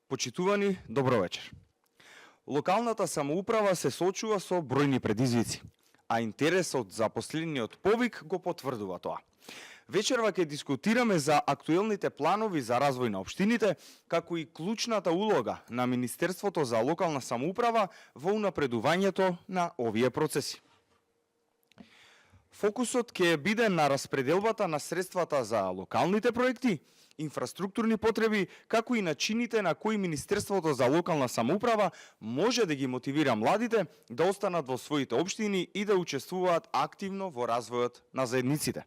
Почитувани, добро вечер. Локалната самоуправа се соочува со бројни предизвици, а интересот за последниот повик го потврдува тоа. Вечерва ќе дискутираме за актуелните планови за развој на општините, како и клучната улога на Министерството за локална самоуправа во унапредувањето на овие процеси. Фокусот ќе биде на распределбата на средствата за локалните проекти, инфраструктурни потреби, како и начините на кои Министерството за локална самоуправа може да ги мотивира младите да останат во своите општини и да учествуваат активно во развојот на заедниците.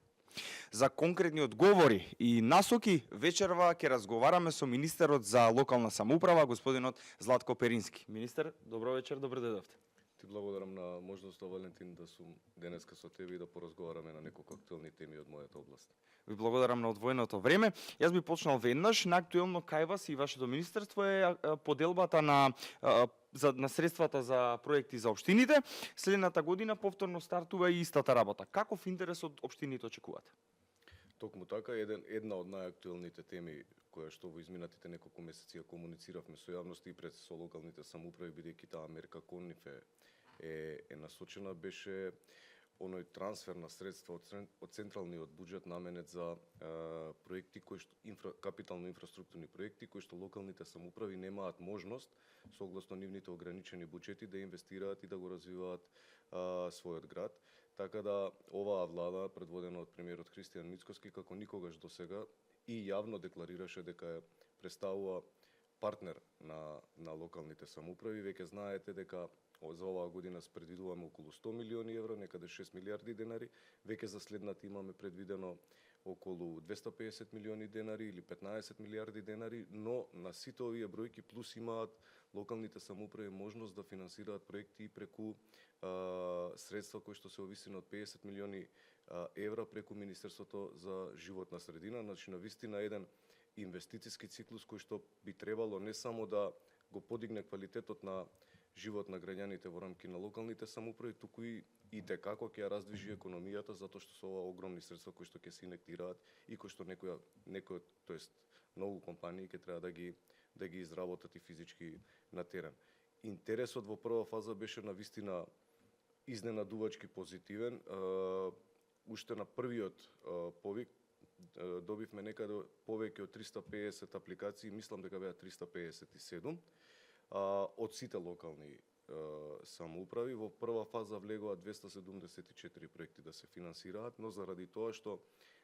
За конкретни одговори и насоки вечерва ќе разговараме со министерот за локална самоуправа, господинот Златко Перински. Министер, добро вечер, добро дојдовте. Ти благодарам на можноста, Валентин, да сум денеска со тебе и да поразговараме на неколку актуелни теми од мојата област. Ви благодарам на одвоеното време. Јас би почнал веднаш. На актуелно кај вас и вашето министерство е поделбата на средствата за проекти за општините. Следната година повторно стартува и истата работа. Каков интерес од општините очекувате? Токму така, една од најактуелните теми која што во изминатите неколку месеци ја комунициравме со јавноста и пред со локалните самоуправи, бидејќи таа мерка кон нив е насочена, беше оној трансфер на средства од централниот буџет наменет за проекти кои што капитално инфраструктурни проекти кои што локалните самоуправи немаат можност согласно нивните ограничени буџети да инвестираат и да го развиваат својот град. Така да оваа влада, предводена од премиерот Христијан Мицкоски, како никогаш досега и јавно декларираше дека ја представува партнер на локалните самоуправи. Веќе знаете дека за оваа година предвидуваме околу 100 милиони евро, некаде 6 милиарди денари. Веќе за следната имаме предвидено околу 250 милиони денари или 15 милиарди денари, но на сите овие бројки плюс имаат локалните самоуправи можност да финансираат проекти и преку средства кои што се овисени од 50 милиони евра преку Министерството за животна средина. Значи, навистина еден инвестициски циклус кој што би требало не само да го подигне квалитетот на живот на граѓаните во рамки на локалните самоуправи, туку и декако ќе ја раздвижи економијата, затоа што се ова огромни средства кои што ќе се инектираат и кои што некој, тоест многу компании ќе треба да ги изработат и физички на терен. Интересот во прва фаза беше навистина изненадувачки позитивен. Уште на првиот повик добивме некаде повеќе од 350 апликации, мислам дека беа 357 од сите локални самоуправи. Во прва фаза влегоа 274 проекти да се финансираат, но заради тоа што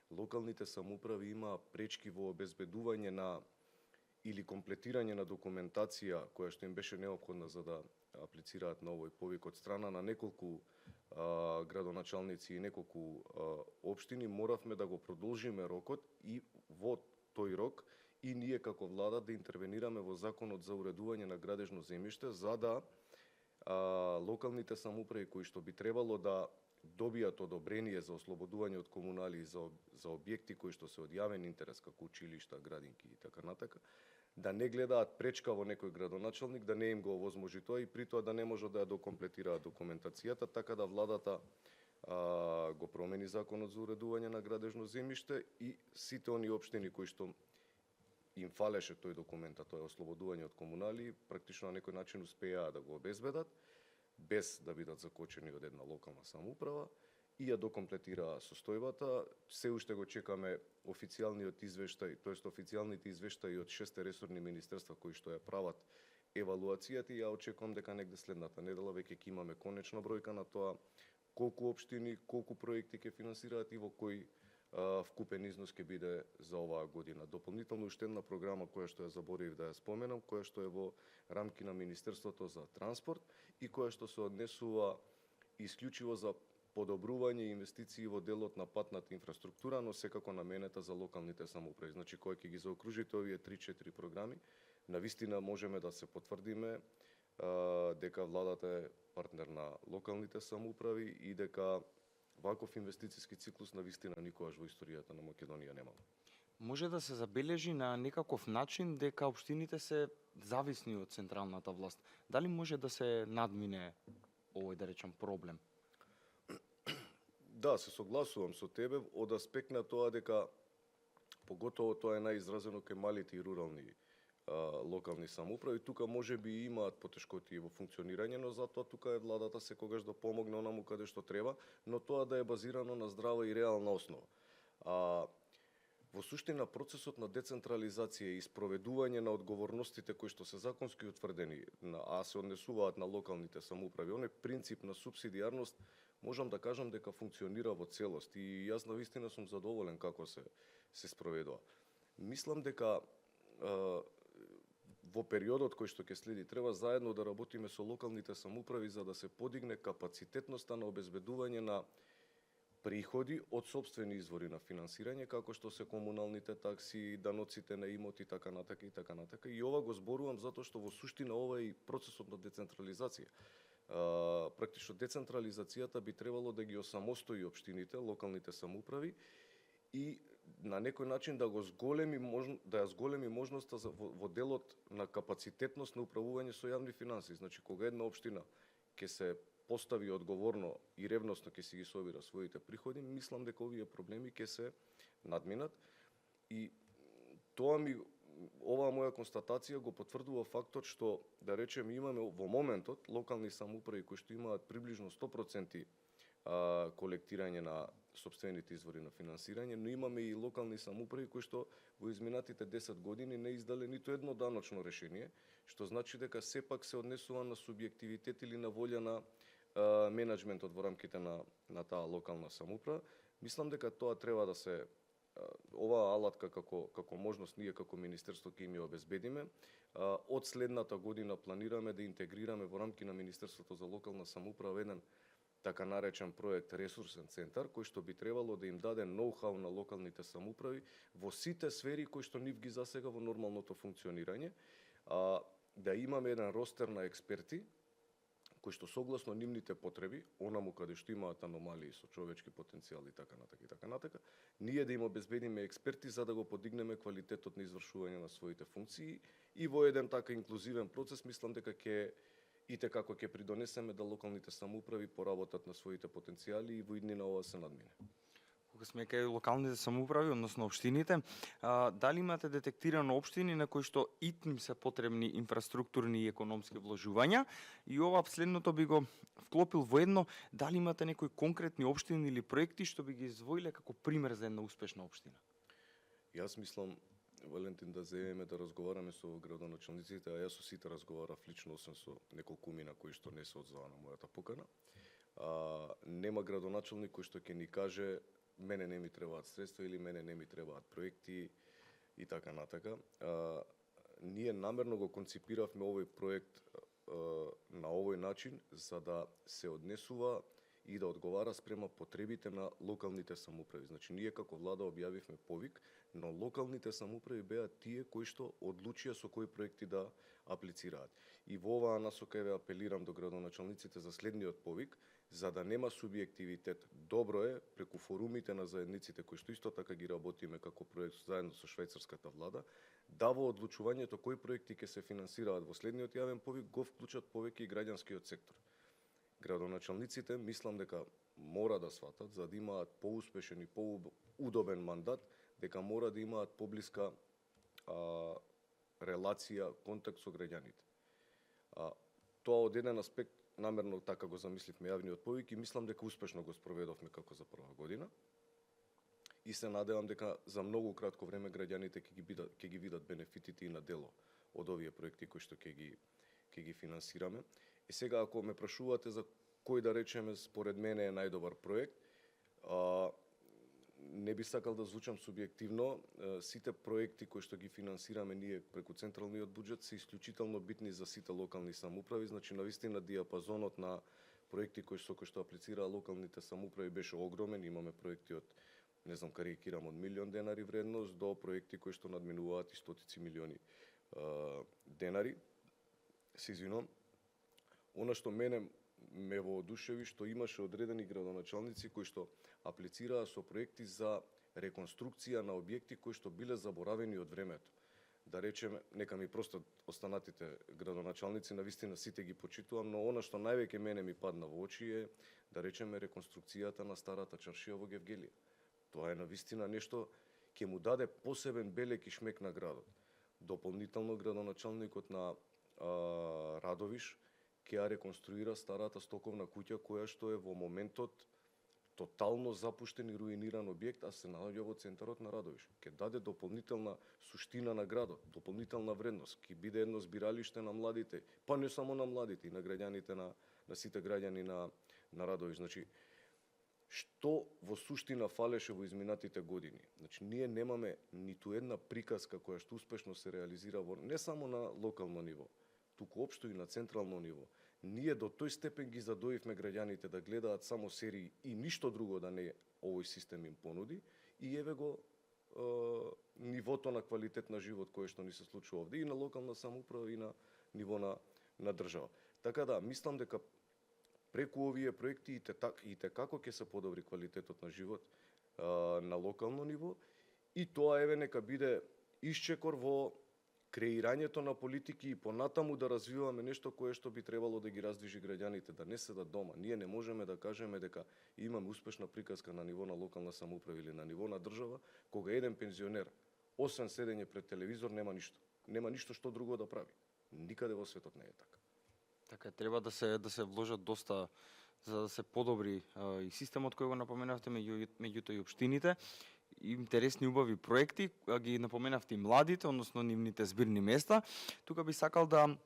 локалните самоуправи имаа пречки во обезбедување на или комплетирање на документација која што им беше неопходна за да аплицираат на овој повик од страна на неколку градоначалници и неколку општини, моравме да го продолжиме рокот и во тој рок и ние како влада да интервенираме во Законот за уредување на градежно земјиште, за да локалните самоуправи кои што би требало да добијат одобрение за ослободување од комунали за објекти кои што се од јавен интерес, како училишта, градинки и така натака, да не гледаат пречка во некој градоначалник, да не им го овозможи тоа и при тоа да не може да ја докомплетираат документацијата, така да владата го промени Законот за уредување на градежно земјиште и сите они општини кои што им фалеше тој документ, тоа е ослободување од комунали, практично на некој начин успеа да го обезбедат, без да бидат закочени од една локална самоуправа и ја докомплетираа состојбата. Се уште го чекаме официјалниот извештај, тоест официјалните извештаи од 6 ресорни министерства кои што ја прават евалуацијата и ја очекувам дека негде следната недела веќе ќе имаме конечна бројка на тоа колку општини, колку проекти ќе финансираат и во кој вкупен износ ќе биде за оваа година. Дополнително уште една програма која што ја заборавив да ја споменам, која што е во рамки на Министерството за транспорт и која што се однесува исклучиво за подобрување инвестиции во делот на патната инфраструктура, но секако наменета за локалните самоуправи. Значи, кога ќе ги заокружите овие 3-4 програми, навистина можеме да се потврдиме дека владата е партнер на локалните самоуправи и дека ваков инвестициски циклус навистина никогаш во историјата на Македонија немало. Може да се забележи на некаков начин дека општините се зависни од централната власт. Дали може да се надмине овој, да речам, проблем? Да, се согласувам со тебе од аспект на тоа дека поготово тоа е најизразено кај малите и рурални локални самоуправи. Тука може би имаат потешкоти во функционирање, но затоа тука е владата секогаш да помогне онаму каде што треба, но тоа да е базирано на здрава и реална основа. Во суштина, процесот на децентрализација и спроведување на одговорностите кои што се законски утврдени, а се однесуваат на локалните самоуправи, оној принцип на субсидијарност, можам да кажам дека функционира во целост и јас навистина сум задоволен како се спроведува. Мислам дека во периодот кој што ќе следи треба заедно да работиме со локалните самоуправи за да се подигне капацитетноста на обезбедување на приходи од сопствени извори на финансирање, како што се комуналните такси, даноците на имоти, така натака и така натака. И ова го зборувам затоа што во суштина ова е и процесот на децентрализација. Практично децентрализацијата би требало да ги осамостои општините, локалните самоуправи и на некој начин да ја зголеми можноста во делот на капацитетност на управување со јавни финанси. Значи, кога една општина ќе се постави одговорно и ревносно ќе си ги собира своите приходи, мислам дека овие проблеми ќе се надминат и оваа моја констатација го потврдува фактот што, да речем, имаме во моментот локални самоуправи кои што имаат приближно 100% колектирање на сопствените извори на финансирање, но имаме и локални самоуправи кои што во изминатите 10 години не издале ниту едно даночно решение, што значи дека сепак се однесува на субјективитет или на волја на менеджментот во рамките на таа локална самоуправа. Мислам дека тоа треба да се оваа алатка како можност ние како министерство ќе им ја обезбедиме. Од следната година планираме да интегрираме во рамки на Министерството за локална самоуправа еден така наречен проект ресурсен центар, кој што би требало да им даде ноу-хау на локалните самоуправи во сите сфери кои што нив ги засега во нормалното функционирање, да имаме еден ростер на експерти кои што согласно нивните потреби, онаму каде што имаат аномалии со човечки потенцијал и така натака, ние да им обезбедиме експерти за да го подигнеме квалитетот на извршување на своите функции и во еден така инклузивен процес мислам дека како ќе придонесеме да локалните самоуправи поработат на своите потенцијали и во иднина ова се надмине. Кога сме кај локалните самоуправи, односно општините, дали имате детектирано општини на кои што им се потребни инфраструктурни и економски вложувања и ова следното би го вклопил во едно, дали имате некои конкретни општини или проекти што би ги издвоиле како пример за една успешна општина? Јас мислам, Валентин, да земеме да разговараме со градоначалниците, а јас со сите разговарав лично, освен со неколкумина кои што не се одзова на мојата покана. Нема градоначалник кој што ќе ни каже мене не ми требаат средства или мене не ми требаат проекти и така натака. Ние намерно го конципиравме овој проект на овој начин за да се однесува и да одговара спрема потребите на локалните самоуправи. Значи, ние како влада објавивме повик, но локалните самоуправи беа тие кои што одлучија со кои проекти да аплицираат. И во оваа насока ве апелирам до градоначалниците за следниот повик, за да нема субјективитет. Добро е преку форумите на заедниците кои што исто така ги работиме како проект заедно со швајцарската влада, да во одлучувањето кои проекти ќе се финансираат во следниот јавен повик го вклучат повеќе и граѓанскиот сектор. Градоначалниците мислам дека мора да сватат за да имаат поуспешен и поудобен мандат, дека мора да имаат поблиска релација, контакт со граѓаните. Тоа од еден аспект намерно така го замисливме јавниот повик и мислам дека успешно го спроведовме како за прва година. И се надевам дека за многу кратко време граѓаните ќе ги видат бенефитите и на дело од овие проекти кои што ќе ги финансираме. И сега ако ме прашувате за кој да речеме според мене е најдобар проект, не би сакал да звучам субјективно, сите проекти кои што ги финансираме ние преку централниот буџет се исклучително битни за сите локални самоуправи, значи навистина диапазонот на проекти кои што аплицираа локалните самоуправи беше огромен, имаме проекти од не знам, карикирам, од $1.000.000 вредност до проекти кои што надминуваат и стотици милиони денари. Се извинувам. Она што мене ме воодушеви што имаше одредени градоначалници кои што аплицираа со проекти за реконструкција на објекти кои што биле заборавени од времето. Да речеме, нека ми простат останатите градоначалници, навистина сите ги почитувам, но она што највеќе мене ми падна во очи е, да речеме, реконструкцијата на старата чаршија во Гевгелија. Тоа е навистина нешто ќе му даде посебен белек и шмек на градот. Дополнително градоначалникот на Радовиш ќе ја реконструира старата стоковна куќа која што е во моментот тотално запуштен и руиниран објект, а се наоѓа во центарот на Радовиш. Ќе даде дополнителна суштина на градот, дополнителна вредност, ќе биде едно збиралиште на младите, па не само на младите, и на граѓаните на сите граѓани на Радовиш. Значи, што во суштина фалеше во изминатите години? Значи, ние немаме ниту една приказка која што успешно се реализира не само на локално ниво, туку општо и на централно ниво. Ние до тој степен ги задоивме граѓаните да гледаат само серии и ништо друго да не овој систем им понуди, и еве го нивото на квалитет на живот кој што ни се случува овде и на локална самоуправа и на ниво на држава. Така да, мислам дека преку овие проекти и те како ќе се подобри квалитетот на живот на локално ниво, и тоа еве нека биде исчекор во креирањето на политики и понатаму да развиваме нешто кое што би требало да ги раздвижи граѓаните, да не седат дома. Ние не можеме да кажеме дека имаме успешна приказка на ниво на локална самоуправа или на ниво на држава, кога еден пензионер, освен седење пред телевизор, нема ништо. Нема ништо што друго да прави. Никаде во светот не е така. Така треба да се вложат доста за да се подобри и системот кој го напоменавте, меѓуто и општините. Интересни убави проекти, ги напоменавте и младите, односно нивните збирни места. Тука би сакал да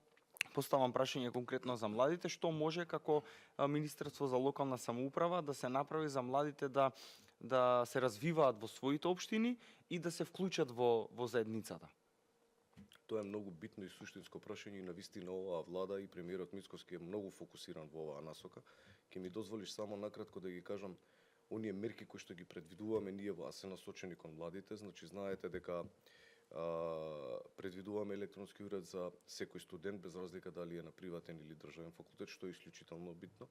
поставам прашање конкретно за младите, што може како Министерство за локална самоуправа да се направи за младите да се развиваат во своите општини и да се вклучат во заедницата? Тоа е многу битно и суштинско прашање и навистина оваа влада и премиерот Мицкоски е многу фокусиран во оваа насока. Ќе ми дозволиш само накратко да ги кажам оние мерки кои што ги предвидуваме ние, а се насочени кон младите. Значи, знаете дека предвидуваме електронски уред за секој студент, без разлика дали е на приватен или државен факултет, што е исклучително битно.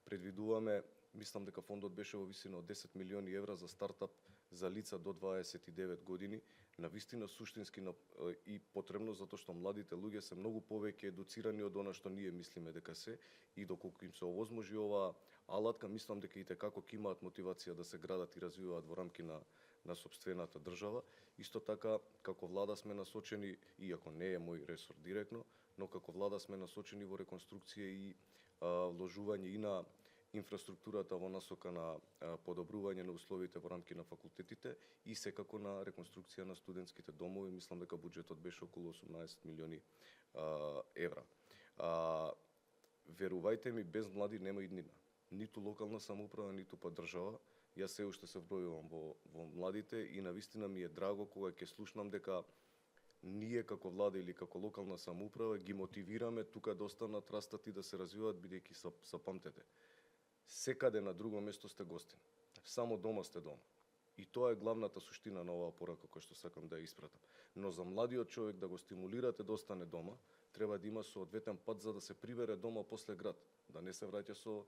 Предвидуваме, мислам дека фондот беше во висина од 10 милиони евра за стартап за лица до 29 години, навистина суштински и потребно, затоа што младите луѓе се многу повеќе едуцирани од она што ние мислиме дека се, и доколку им се овозможи оваа алатка, мислам дека и како ќе имаат мотивација да се градат и развиваат во рамки на сопствената држава. Исто така, како влада сме насочени, иако не е мој ресор директно, но како влада сме насочени во реконструкција и вложување и на инфраструктурата во насока на подобрување на условите во рамки на факултетите и секако на реконструкција на студентските домови. Мислам дека буџетот беше околу 18 милиони евра. Верувајте ми, без млади нема иднина. Ниту локална самоуправа, ниту па држава. Јас се уште се вбројувам во младите и навистина ми е драго кога ќе слушнам дека ние како влада или како локална самоуправа ги мотивираме тука да останат, растат и да се развиваат, бидејќи памтете. Секаде на друго место сте гостин. Само дома сте дома. И тоа е главната суштина на оваа порака која што сакам да ја испратам. Но за младиот човек да го стимулирате да остане дома, треба да има соодветен пат за да се прибере дома после град, да не се враќа со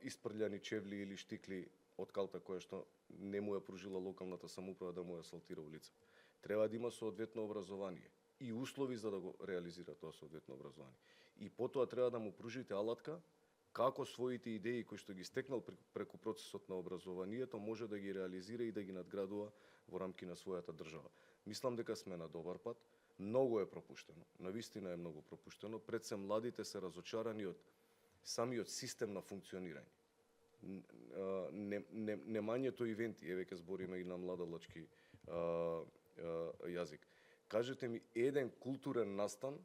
испрљани чевли или штикли од калта која што не му ја пружила локалната самоуправа да му ја асфалтира улица. Треба да има соодветно образование и услови за да го реализира тоа соодветно образование. И потоа треба да му пружите алатка како своите идеи кои што ги стекнал преку процесот на образованието може да ги реализира и да ги надградува во рамки на својата држава. Мислам дека сме на добар пат. Многу е пропуштено. Навистина е многу пропуштено. Пред се младите се разочарани од самиот систем на функционирање. Немањето ивенти, еве ќе збориме и на младалачки јазик. Кажете ми еден културен настан,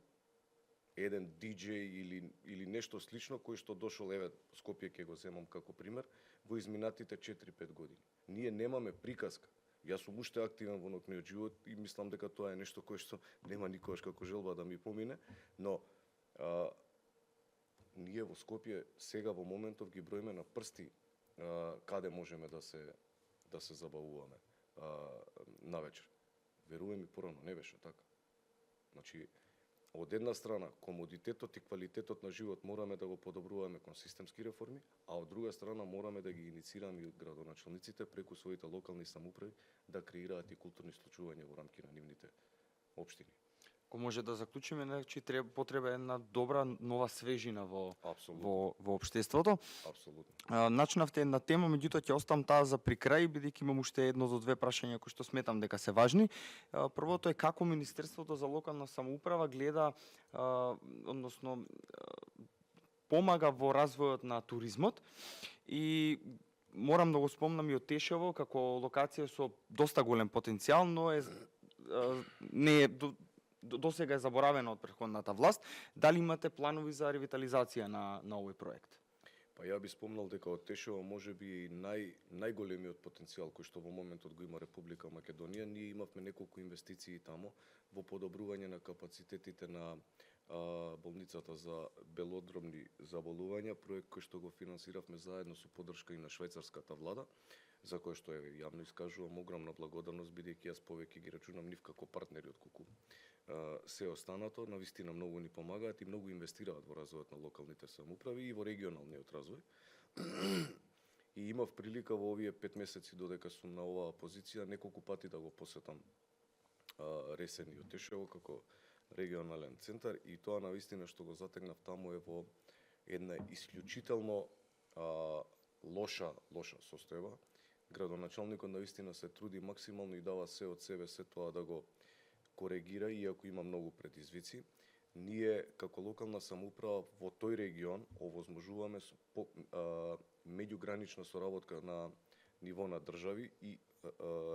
еден диџеј или нешто слично кој што дошол, еве Скопје ќе го земам како пример, во изминатите 4-5 години. Ние немаме приказка. Јас сум уште активен во наукниот живот и мислам дека тоа е нешто кое што нема никогаш како желба да ми помине, но ние во Скопје сега во моментов ги броиме на прсти каде можеме да се забавуваме навечер. Верувам ми, порано не беше така. Значи, од една страна, комодитетот и квалитетот на живот мораме да го подобруваме кон системски реформи, а од друга страна мораме да ги инициираме и градоначалниците преку своите локални самоуправи да креираат и културни случувања во рамки на нивните општини. Ако може да заклучиме, значи потреба е една добра нова свежина во Апсолутно, во општеството. апсолутно. Начнавте една тема, меѓутоа ќе оставам таа за при крај, бидејќи имам уште едно до две прашања кои што сметам дека се важни. Првото е како Министерството за локална самоуправа гледа, односно помага во развојот на туризмот и морам да го спомнам и Отешево како локација со доста голем потенцијал, но не е до сега е заборавено од претходната власт. Дали имате планови за ревитализација на овој проект? Па ја би спомнал дека од Тешево може би најголемиот потенцијал кој што во моментот го има Република Македонија. Ние имавме неколку инвестиции тамо во подобрување на капацитетите на болницата за белодробни заболувања, проект кој што го финансиравме заедно со поддршка и на швајцарската влада, за кој што јавно искажувам огромна благодарност, бидејќи јас повеќе ги рачунам нив како партнери отколку се останато. Навистина многу ни помагаат и многу инвестираат во развојот на локалните самоуправи и во регионалниот развој. И имав прилика во овие 5 месеци додека сум на оваа позиција неколку пати да го посетам Ресен и Отешево како регионален центар, и тоа навистина што го затегнав таму е во една исклучително лоша состојба. Градоначалникот навистина се труди максимално и дава се од себе се тоа да го коригира, иако има многу предизвици. Ние како локална самоуправа во тој регион овозможуваме меѓугранична соработка на ниво на држави и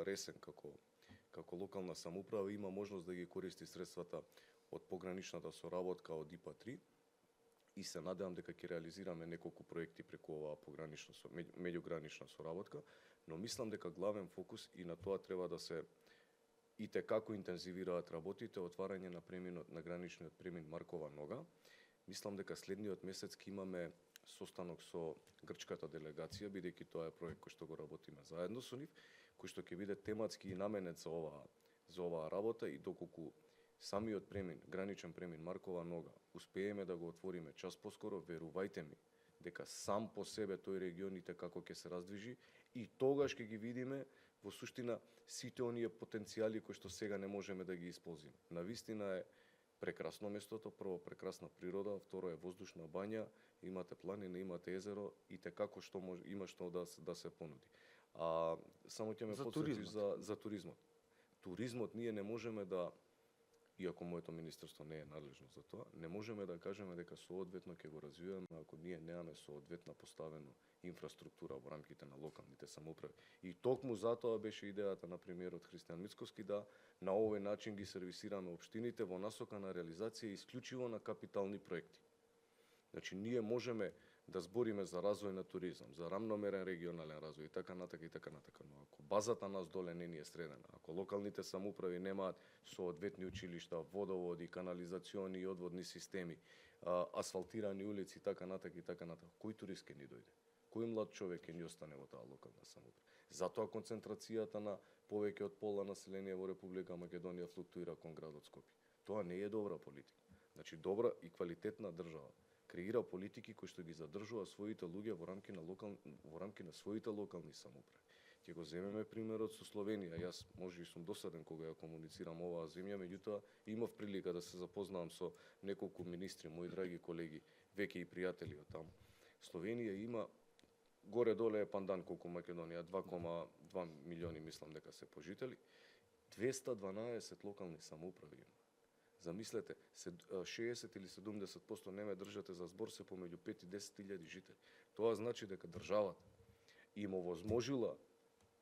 Ресен како локална самоуправа има можност да ги користи средствата од пограничната соработка од ИПА-3 и се надевам дека ќе реализираме неколку проекти преку оваа меѓугранична соработка, но мислам дека главен фокус и на тоа треба да се и те како интензивираат работите, отварање на преминот на граничниот премин Маркова Нога. Мислам дека следниот месец ќе имаме состанок со грчката делегација, бидејќи тоа е проект кој што го работиме заедно со нив, кој што ќе биде тематски и наменет за оваа работа, и доколку самиот премин, граничен премин Маркова Нога, успееме да го отвориме час поскоро, верувајте ми дека сам по себе тој регион и те како ќе се раздвижи, и тогаш ќе ги видиме во суштина сите оние потенцијали кои што сега не можеме да ги исползиме. Навистина е прекрасно местото, прво прекрасна природа, второ е воздушна бања, имате планина, имате езеро и те како што има што да се понуди. Само ќе ме потсетиш за туризмот. Туризмот ние не можеме да, иако моето министерство не е надлежно за тоа, не можеме да кажеме дека соодветно ќе го развиваме ако ние немаме соодветна поставена инфраструктура во рамките на локалните самоуправи. И токму затоа беше идејата на премиерот Христијан Мицковски да на овој начин ги сервисираме општините во насока на реализација исклучиво на капитални проекти. Значи ние можеме да збориме за развој на туризам, за рамномерен регионален развој и така натака, но ако базата нас доле не ни е средена, ако локалните самоуправи немаат соодветни училишта, водоводи, канализациони и одводни системи, асфалтирани улици и така натака, кој турист ќе ни дојде? Кој млад човек ќе ни остане во таа локална самоуправа? Затоа концентрацијата на повеќе од пола население во Република Македонија флуктуира кон градот Скопје. Тоа не е добра политика. Значи добра и квалитетна држава креира политики кои што ги задржува своите луѓе во рамки на своите локални самоуправи. Ќе го земеме примерот со Словенија. Јас може и сум досаден кога ја комуницирам оваа земја, меѓутоа имав прилика да се запознавам со неколку министри, мои драги колеги, веќе и пријатели од таму. Словенија има горе-доле е пандан колку Македонија, 2,2 милиони мислам дека се пожители, 212 локални самоуправи има. Замислете, 60 или 70% не ме држате за збор, се помеѓу 5 и 10 илјади жители. Тоа значи дека државата им овозможила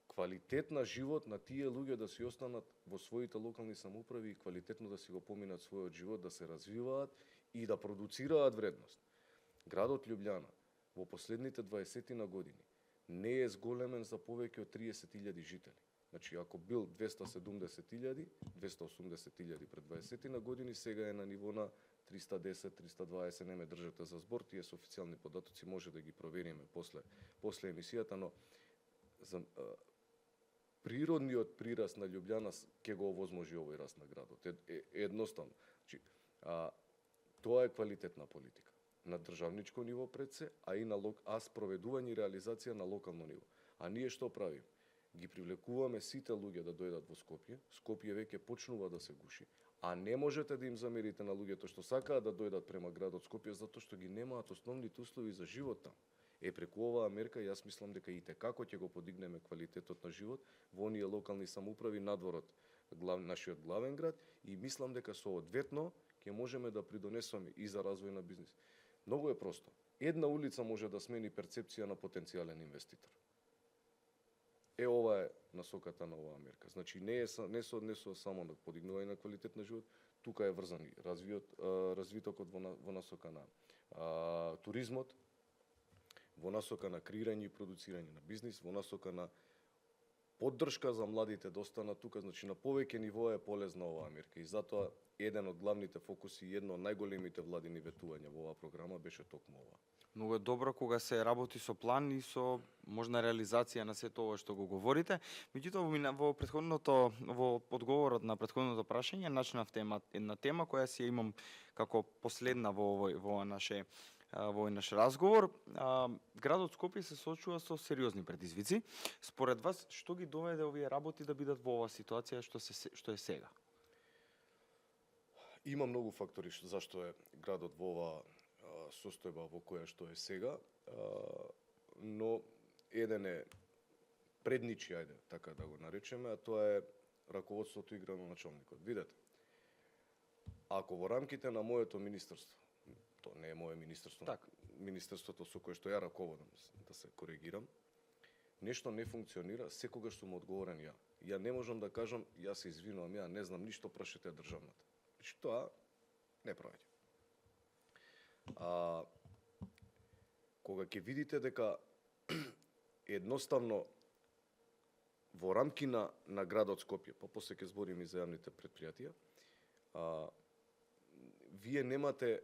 квалитет на живот на тие луѓе да си останат во своите локални самоуправи и квалитетно да си го поминат својот живот, да се развиваат и да продуцираат вредност. Градот Љубљана во последните 20 на години не е зголемен за повеќе од 30.000 жители. Значи, ако бил 270.000, 280.000 пред 20 на години, сега е на ниво на 310-320, не ме држате за збор, тие се официјални податоци, може да ги провериме после емисијата, но природниот прираст на Љубљана ќе го овозможи овој раст на градот. Едноставно. Значи, тоа е квалитетна политика на државничко ниво пред се, а спроведување и реализација на локално ниво. А ние што правиме? Ги привлекуваме сите луѓе да дојдат во Скопје. Скопје веќе почнува да се гуши, А не можете да им замерите на луѓето што сакаат да дојдат према градот Скопје затоа што ги немаат основните услови за живот таму. Преку оваа мерка јас мислам дека и како ќе го подигнеме квалитетот на живот во оние локални самоуправи надвор од нашиот главен град и мислам дека со одветно ќе можеме да придонесеме и за развој на бизнис. Многу е просто. Една улица може да смени перцепција на потенцијален инвеститор. Ова е насоката на оваа мерка. Значи не со само на подигнување на квалитет на живот, тука е врзан и развитокот во насока на туризмот, во насока на креирање и продуцирање на бизнис, во насока на поддршка за младите да останат тука, значи на повеќе нивоа е полезна оваа мерка и затоа еден од главните фокуси и едно од најголемите владини ветувања во оваа програма беше токму ова. Многу е добро кога се работи со план и со можна реализација на сето ова што го говорите. Меѓутоа во одговорот на претходното прашање начнав една тема која си ја имам како последна во овој наш разговор. Градот Скопје се соочува со сериозни предизвици. Според вас, што ги доведе овие работи да бидат во оваа ситуација што е сега? Има многу фактори зашто е градот во оваа состојба во која што е сега, но еден е предничи, ајде така да го наречеме, а тоа е раководството и градоначалникот. Видете, ако во рамките на моето министерство, то не е мое министерство, министерството со кое што ја раководам, да се коригирам, нешто не функционира, секогаш сум одговорен ја. Ја не можам да кажам, јас се извинувам, ја не знам ништо, прашете државната. Значи тоа не проаѓа. Кога ќе видите дека едноставно во рамки на градот Скопје, па после ќе зборим и за јавните претпријатија, вие немате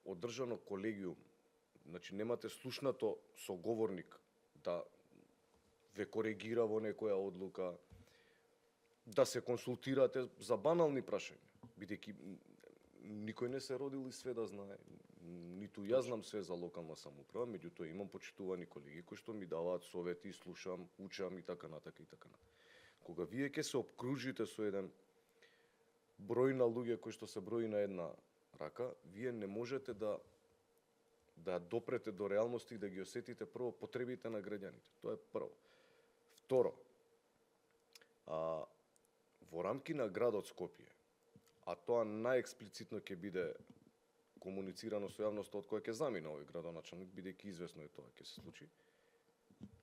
одржано колегиум, значи немате слушнато соговорник да ве коригира во некоја одлука, да се консултирате за банални прашања, бидејќи никој не се родил и све да знае. Ниту јас знам све за локална самоуправа, меѓутоа имам почитувани колеги кои што ми даваат совети, слушам, учам и така натака и така натака. Кога вие ќе се обкружите со еден број на луѓе кои што се брои на една рака, вие не можете да допрете до реалности и да ги осетите прво потребите на граѓаните. Тоа е прво. Второ, во рамки на градот Скопје, а тоа најексплицитно ќе биде комуницирано со јавноста од која ќе замине овој градоначалник, бидејќи известно е тоа ќе се случи.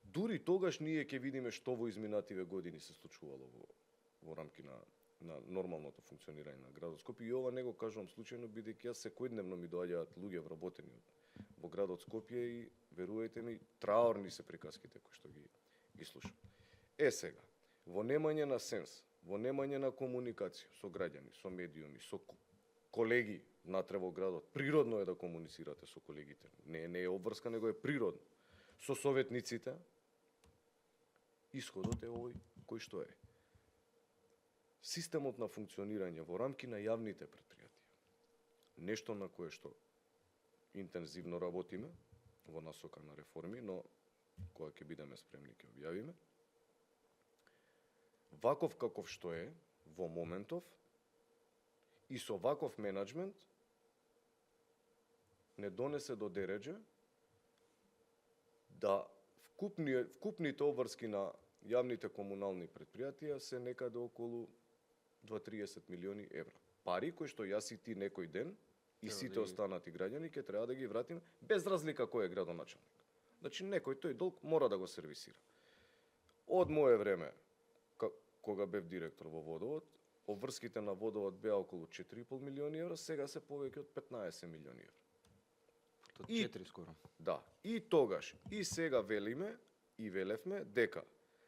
Дури тогаш ние ќе видиме што во изминативе години се случувало во рамки на нормалното функционирање на градот Скопје. И ова не го кажувам случајно, бидејќи јас секојдневно ми доаѓаат луѓе вработени во градот Скопје и верувајте ми, траорни се приказките кои што ги слушам. Сега, во немање на сенс, во немање на комуникација со граѓани, со медиуми, со колеги натре во градот, природно е да комуницирате со колегите. Не е обврска, него е природно. Со советниците, исходот е овој кој што е. Системот на функционирање во рамки на јавните претпријатија. Нешто на кое што интензивно работиме во насока на реформи, но кога ќе бидеме спремни ќе објавиме. Ваков каков што е во моментов и со ваков менеджмент не донесе до дереđe да вкупните обврски на јавните комунални претпријатија се некаде околу 2-30 милиони евра. Пари кои што јас и ти некој ден и сите останати граѓани ќе треба да ги вратиме без разлика кој е градоначалник. Значи некој тој долг мора да го сервисира. Од мое време, кога бев директор во Водовод, обврските на Водовод беа околу 4,5 милиони евра, сега се повеќе од 15 милиони евра. Од 4 скоро. Да, и тогаш, и сега велиме, и велевме дека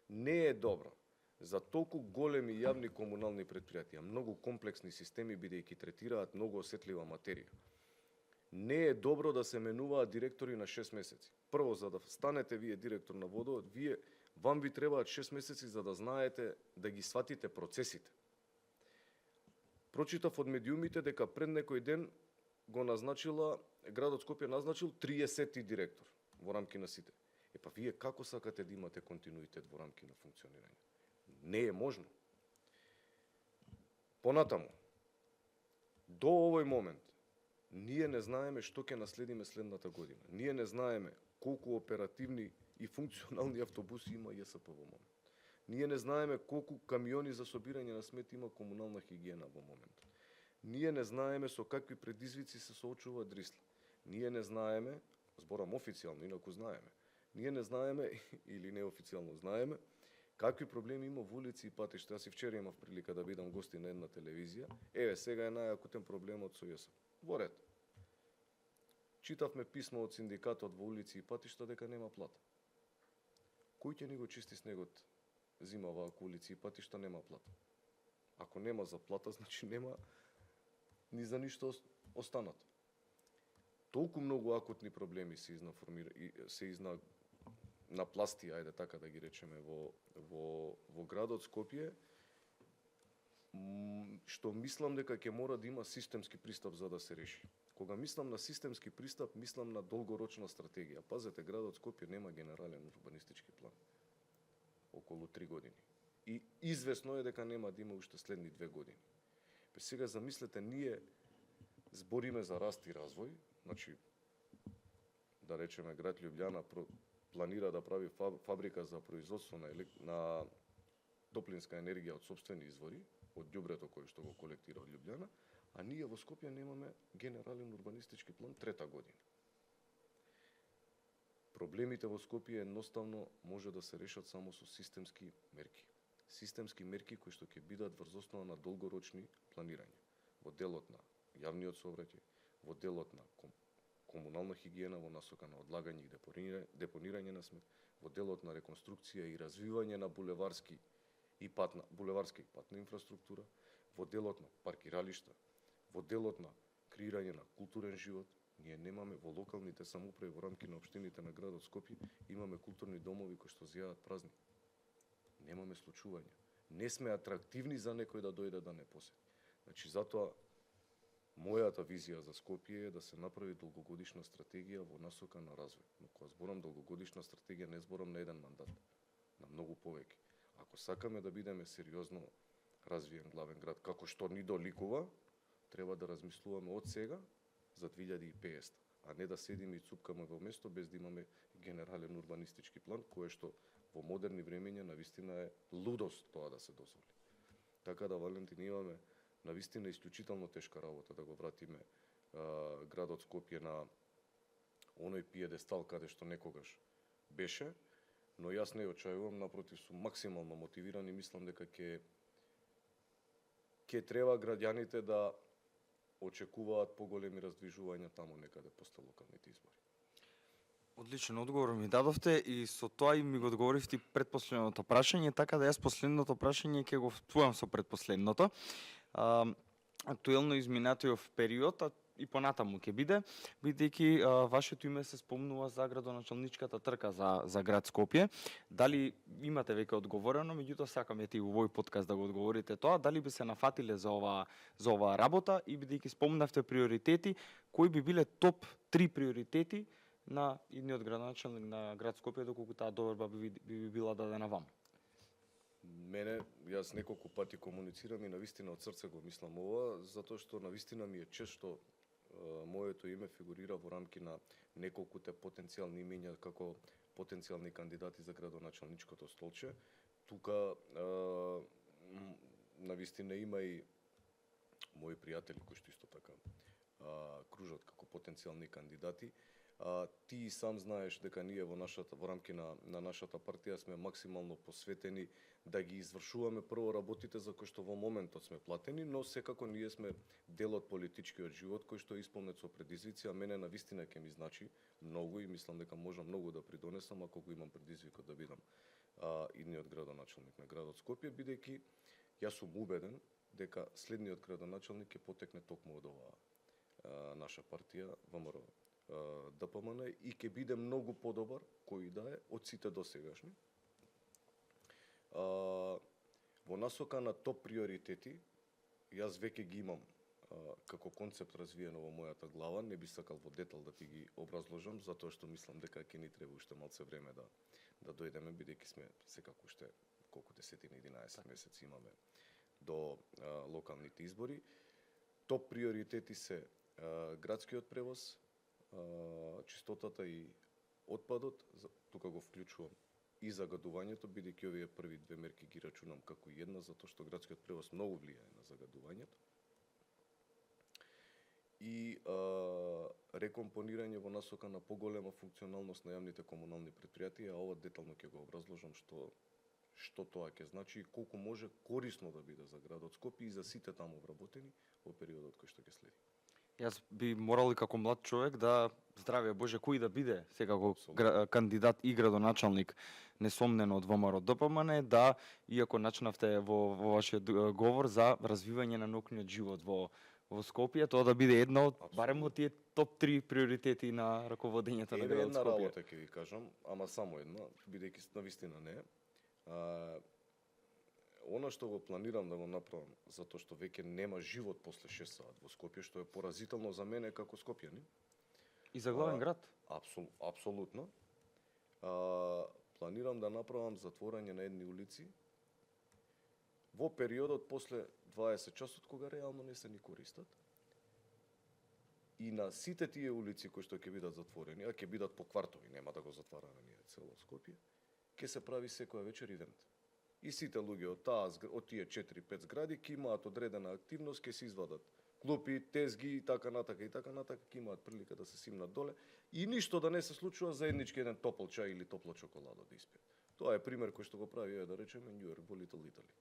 не е добро за толку големи јавни комунални претпријатија, многу комплексни системи бидејќи третираат многу осетлива материја. Не е добро да се менуваат директори на 6 месеци. Прво, за да станете вие директор на Водовод, вам ви требаат 6 месеци за да знаете, да ги сватите процесите. Прочитав од медиумите дека пред некој ден го назначила, градот Скопје назначил 30 директор во рамки на сите. Па вие како сакате да имате континуитет во рамки на функционирање? Не е можно. Понатаму, до овој момент, ние не знаеме што ќе наследиме следната година. Ние не знаеме колку оперативни и функционални автобуси има ЈСП во момент. Ние не знаеме колку камиони за собирање на смет има комунална хигиена во момент. Ние не знаеме со какви предизвици се соочува Дрисла. Ние не знаеме, зборам официјално, инаку знаеме. Ние не знаеме, или неофицијално знаеме, какви проблеми има во улици и патишта. Јас и вчера имав прилика да бидам гости на една телевизија. Еве, сега е најакутен проблемот со ЈСП. Во ред. Читавме писмо од синдикатот во улици и патишта дека нема плата. Кој ќе ни го чисти снегот зимава ако улици и патишта нема плата? Ако нема за плата, значи нема ни за ништо останато. Толку многу акутни проблеми се напласти, ајде така да ги речеме, во градот Скопје, што мислам дека ќе мора да има системски пристап за да се реши. Кога мислам на системски пристап, мислам на долгорочна стратегија. Пазете, градот Скопје нема генерален урбанистички план околу 3 години. И известно е дека нема да има уште следни 2 години. Сега замислете, ние збориме за раст и развој, значи, да речеме, град Љубљана планира да прави фабрика за производство на топлинска енергија од сопствени извори, од ѓубрето кое што го колектира од Љубљана, а ние во Скопје немаме генерален урбанистички план 3-та година. Проблемите во Скопје едноставно може да се решат само со системски мерки. Системски мерки кои што ќе бидат врз основа на долгорочни планирања. Во делот на јавниот сообраќај, во делот на комунална хигиена во насока на одлагање и депонирање на смет, во делот на реконструкција и развивање на булеварски и патна инфраструктура, во делот на паркиралишта, во делот на креирање на културен живот. Ние немаме во локалните самоуправи во рамки на општините на градот Скопје, имаме културни домови кои што зјаат празни. Немаме случувања. Не сме атрактивни за некој да дојде да не посети. Значи, затоа мојата визија за Скопје е да се направи долгогодишна стратегија во насока на развој. Но кога зборам долгогодишна стратегија, не зборам на еден мандат, на многу повеќе. Ако сакаме да бидеме сериозно развиен главен град, како што ни доликува, треба да размислуваме од сега за 2050, а не да седиме и цупкаме во место без да имаме генерален урбанистички план, кое што во модерни времења навистина е лудост тоа да се дозволи. Така да, Валентин, имаме навистина исклучително тешка работа да го вратиме градот Скопје на оној пиедестал каде што некогаш беше, но јас не очајувам, напротив, сум максимално мотивиран и мислам дека ќе треба граѓаните да очекуваат поголеми раздвижувања таму некаде после локалните избори. Одличен одговор ми дадовте и со тоа и ми го одговоривте предпоследното прашање, така да јас последното прашање ќе го втвојам со предпоследното. Актуелно изминатиот период, а и понатаму ќе биде, бидејќи вашето име се спомнува за градоначалничката трка за град Скопје. Дали имате веќе одговорено, меѓутоа сакаме и во овој подкаст да го одговорите тоа, дали би се нафатиле за оваа работа и бидејќи спомнавте приоритети, кои би биле топ 3 приоритети на идниот градоначалник на град Скопје, доколку таа доверба би била дадена вам? Јас неколку пати комуницирам и навистина од срце го мислам ова, затоа што навистина ми е чест што моето име фигурира во рамки на неколкуте потенцијални имења како потенцијални кандидати за градоначалничкото столче. Тука навистина има и мои пријатели кои што исто така кружат како потенцијални кандидати. Ти и сам знаеш дека ние во рамки на нашата партија сме максимално посветени да ги извршуваме прво работите за кои што во моментот сме платени, но секако ние сме дел од политичкиот живот кој што е исполнет со предизвици, а мене навистина ќе ми значи многу и мислам дека можам многу да придонесам ако го имам предизвикот да бидам идниот градоначалник на градот Скопје, бидејќи јас сум убеден дека следниот градоначалник ќе потекне токму од оваа наша партија ВМРО ДПМН и ќе биде многу подобар, кој да е, од сите досегашни. Во насока на топ приоритети, јас веќе ги имам како концепт развиено во мојата глава, не би сакал во детал да ти ги образложам, затоа што мислам дека ќе ни треба уште малце време да дојдеме, бидејќи сме секако уште колку 10-11 месеци имаме до локалните избори. Топ приоритети се градскиот превоз, чистотата и отпадот, тука го вклучувам и загадувањето, бидејќи овие први две мерки ги рачунам како една, затоа што градскиот превоз многу влијае на загадувањето. И рекомпонирање во насока на поголема функционалност на јавните комунални претпријатија, а ова детално ќе го образложам што тоа ќе значи и колку може корисно да биде за градот Скопје и за сите таму вработени во периодот кој што ќе следи. Јас би морал и како млад човек да, здравје Боже, кој да биде секако кандидат и градоначалник несомнено од ВМРО ДПМН, да, иако начнавте во вашиот говор за развивање на наукниот живот во Скопје, тоа да биде една од барем од тие топ 3 приоритети на раководењето на градот Скопје. Една работа ќе ви кажам, ама само една, бидејќи навистина не е. Она што го планирам да го направам, затоа што веќе нема живот после 6 саат во Скопје, што е поразително за мене како скопјанин. И за главен град? Апсолутно. Планирам да направам затворање на едни улици во периодот после 20 часот, кога реално не се ни користат. И на сите тие улици кои што ќе бидат затворени, а ќе бидат по квартови, нема да го затвараме ние цело Скопје, ќе се прави секоја вечер ивент. И сите луѓе од тие 4-5 згради ќе имаат одредена активност, ќе се извадат клупи, тезги и така натака, ќе имаат прилика да се симнат доле и ништо да не се случува, заеднички еден топол чај или топла чоколадо да испијат. Тоа е пример кој што го прави, да речеме, Нью Йорк во Литл Итали.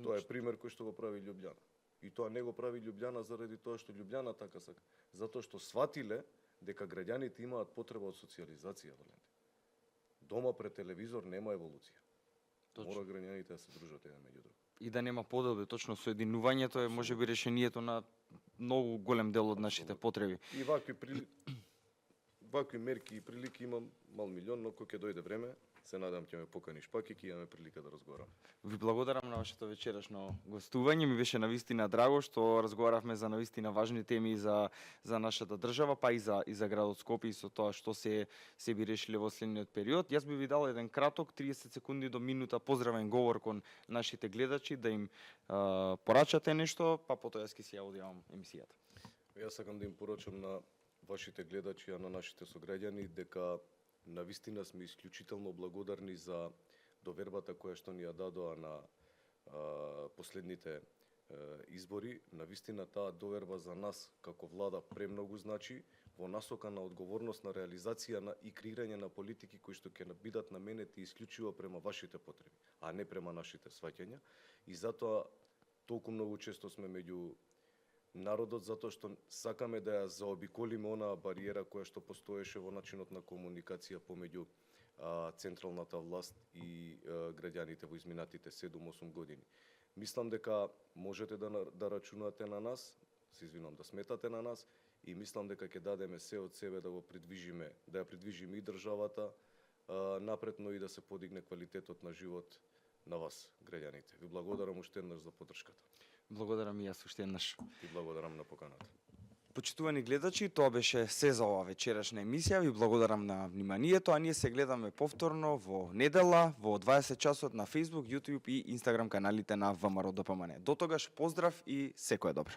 Тоа е пример кој што го прави Љубљана. И тоа не го прави Љубљана заради тоа што Љубљана така сака, затоа што сватиле дека граѓаните имаат потреба од социјализација, Валенти. Дома пред телевизор нема еволуција. Мора граѓаните да се дружат еден меѓу друг. И да нема поделби, точно соединувањето е можеби решението на многу голем дел од нашите потреби. И вакви мерки и прилики имам мал милион, но кога ќе дојде време, се надам ќе ме поканиш пак и ќе имаме прилика да разговарам. Ви благодарам на вашето вечерашно гостување. Ми беше навистина драго што разговаравме за навистина важни теми за нашата држава, па и за градот Скопје и со тоа што се би решиле во следниот период. Јас би ви дал еден краток 30 секунди до минута поздравен говор кон нашите гледачи да им порачате нешто, па потоа јас ќе си ја одјавам емисијата. Јас сакам да им порачам на вашите гледачи, а на нашите сограѓани дека навистина сме исклучително благодарни за довербата која што ни ја дадоа на последните избори. Навистина таа доверба за нас како влада премногу значи во насока на одговорност на реализација и креирање на политики кои што ќе бидат наменети исклучиво према вашите потреби, а не према нашите сваќања. И затоа толку многу често сме меѓу народот, затоа што сакаме да ја заобиколиме онаа бариера која што постоеше во начинот на комуникација помеѓу централната власт и граѓаните во изминатите 7-8 години. Мислам дека можете да рачунате на нас, се извинувам, да сметате на нас и мислам дека ќе дадеме се од себе да го придвижиме, да ја придвижиме и државата напред, но и да се подигне квалитетот на живот на вас, граѓаните. Ви благодарам уште еднаш за поддршката. Благодарам и јас уште еднаш. И благодарам на поканата. Почитувани гледачи, тоа беше се за оваа вечерашна емисија. Ви благодарам на вниманието, а ние се гледаме повторно во недела во 20 часот на Facebook, YouTube и Instagram каналите на ВМРО ДПМН. До тогаш поздрав и секое добро.